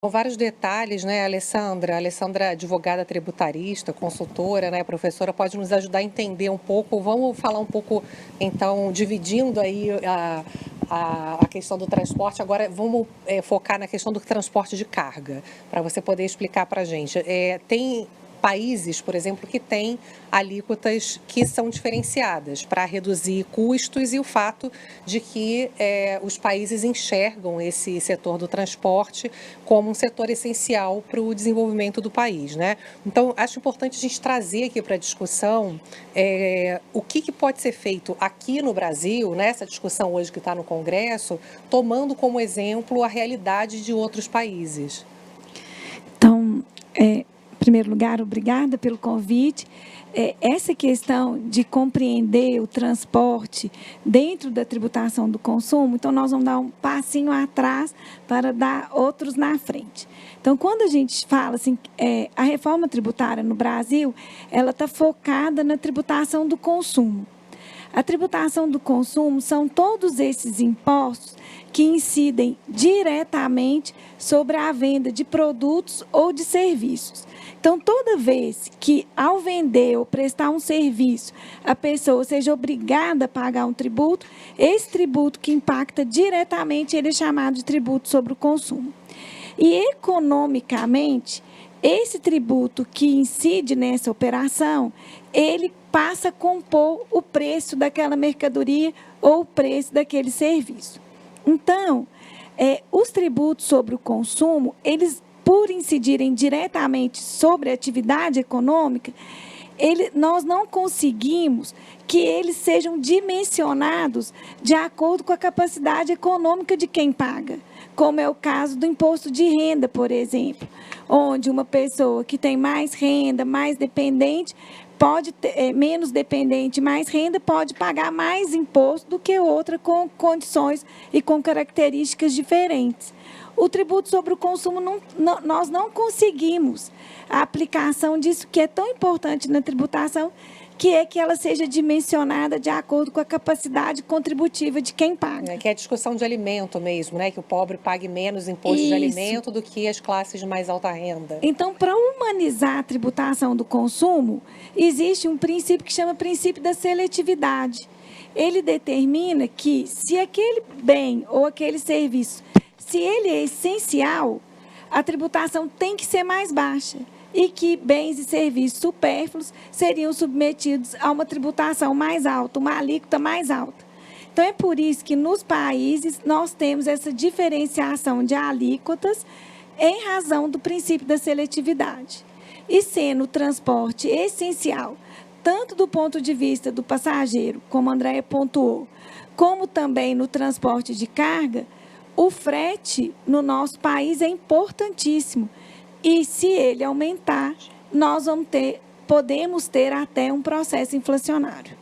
São vários detalhes, né, Alessandra? A Alessandra, é advogada tributarista, consultora, né, professora, pode nos ajudar a entender um pouco. Vamos falar um pouco, então, dividindo aí a questão do transporte. Agora, vamos focar na questão do transporte de carga, para você poder explicar para a gente. Tem países, por exemplo, que têm alíquotas que são diferenciadas para reduzir custos e o fato de que os países enxergam esse setor do transporte como um setor essencial para o desenvolvimento do país, né? Então, acho importante a gente trazer aqui para a discussão o que pode ser feito aqui no Brasil, nessa discussão hoje que está no Congresso, tomando como exemplo a realidade de outros países. Então, em primeiro lugar, obrigada pelo convite. Essa questão de compreender o transporte dentro da tributação do consumo, então nós vamos dar um passinho atrás para dar outros na frente. Então, quando a gente fala assim, a reforma tributária no Brasil, ela está focada na tributação do consumo. A tributação do consumo são todos esses impostos que incidem diretamente sobre a venda de produtos ou de serviços. Então, toda vez que, ao vender ou prestar um serviço, a pessoa seja obrigada a pagar um tributo, esse tributo que impacta diretamente, ele é chamado de tributo sobre o consumo. E, economicamente, esse tributo que incide nessa operação, ele passa a compor o preço daquela mercadoria ou o preço daquele serviço. Então, os tributos sobre o consumo, eles, por incidirem diretamente sobre a atividade econômica, nós não conseguimos que eles sejam dimensionados de acordo com a capacidade econômica de quem paga, como é o caso do imposto de renda, por exemplo, onde uma pessoa que tem mais renda, mais dependente, pode ter, menos dependente, mais renda, pode pagar mais imposto do que outra com condições e com características diferentes. O tributo sobre o consumo, nós não conseguimos a aplicação disso, que é tão importante na tributação, que é que ela seja dimensionada de acordo com a capacidade contributiva de quem paga. Que é a discussão de alimento mesmo, né? Que o pobre pague menos imposto de alimento do que as classes de mais alta renda. Então, para humanizar a tributação do consumo, existe um princípio que chama princípio da seletividade. Ele determina que, se aquele bem ou aquele serviço, se ele é essencial, a tributação tem que ser mais baixa e que bens e serviços supérfluos seriam submetidos a uma tributação mais alta, uma alíquota mais alta. Então, é por isso que nos países nós temos essa diferenciação de alíquotas em razão do princípio da seletividade. E sendo o transporte essencial, tanto do ponto de vista do passageiro, como a Andréia pontuou, como também no transporte de carga, o frete no nosso país é importantíssimo. E se ele aumentar, nós podemos ter até um processo inflacionário.